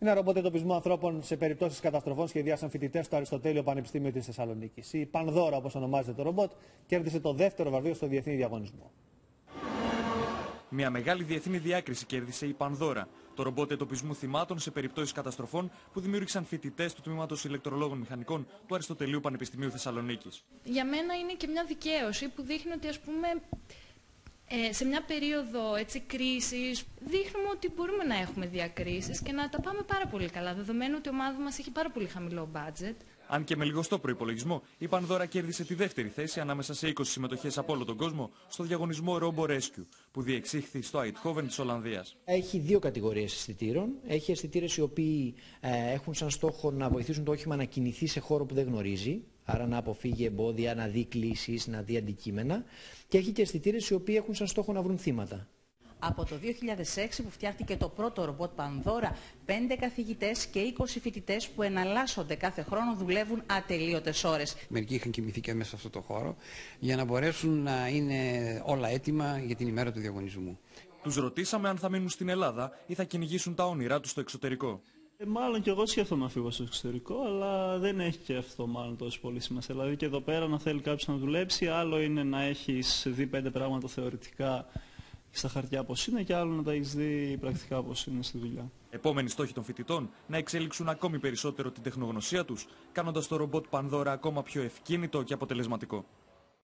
Ένα ρομπότ εντοπισμού ανθρώπων σε περιπτώσεις καταστροφών σχεδιάσαν φοιτητές στο Αριστοτέλειο Πανεπιστήμιο της Θεσσαλονίκης. Η Πανδώρα, όπως ονομάζεται το ρομπότ, κέρδισε το δεύτερο βραβείο στο διεθνή διαγωνισμό. Μια μεγάλη διεθνή διάκριση κέρδισε η Πανδώρα, το ρομπότ εντοπισμού θυμάτων σε περιπτώσεις καταστροφών που δημιούργησαν φοιτητές του τμήματος ηλεκτρολόγων μηχανικών του Αριστοτελείου Πανεπιστημίου Θεσσαλονίκης. Για μένα είναι και μια δικαίωση που δείχνει ότι, ας πούμε, σε μια περίοδο κρίσης, δείχνουμε ότι μπορούμε να έχουμε διακρίσεις και να τα πάμε πάρα πολύ καλά, δεδομένου ότι η ομάδα μας έχει πάρα πολύ χαμηλό budget. Αν και με λιγοστό προϋπολογισμό, η Πανδώρα κέρδισε τη δεύτερη θέση ανάμεσα σε 20 συμμετοχές από όλο τον κόσμο στο διαγωνισμό Robo Rescue, που διεξήχθη στο Eindhoven της Ολλανδίας. Έχει δύο κατηγορίες αισθητήρων. Έχει αισθητήρες οι οποίοι έχουν σαν στόχο να βοηθήσουν το όχημα να κινηθεί σε χώρο που δεν γνωρίζει, άρα να αποφύγει εμπόδια, να δει κλίσεις, να δει αντικείμενα. Και έχει και αισθητήρες οι οποίοι έχουν σαν στόχο να βρουν θύματα. Από το 2006 που φτιάχτηκε το πρώτο ρομπότ Πανδώρα, 5 καθηγητές και 20 φοιτητές που εναλλάσσονται κάθε χρόνο δουλεύουν ατελείωτες ώρες. Μερικοί είχαν κοιμηθεί και μέσα σε αυτό το χώρο για να μπορέσουν να είναι όλα έτοιμα για την ημέρα του διαγωνισμού. Τους ρωτήσαμε αν θα μείνουν στην Ελλάδα ή θα κυνηγήσουν τα όνειρά τους στο εξωτερικό. Μάλλον και εγώ σκέφτομαι να φύγω στο εξωτερικό, αλλά δεν έχει και αυτό μάλλον τόσο πολύ σημασία. Δηλαδή και εδώ πέρα να θέλει κάποιος να δουλέψει, άλλο είναι να έχεις δει 5 πράγματα θεωρητικά στα χαρτιά πώς είναι και άλλο να τα έχεις δει πρακτικά πώς είναι στη δουλειά. Επόμενοι στόχοι των φοιτητών να εξελίξουν ακόμη περισσότερο την τεχνογνωσία τους, κάνοντας το ρομπότ Πανδώρα ακόμα πιο ευκίνητο και αποτελεσματικό.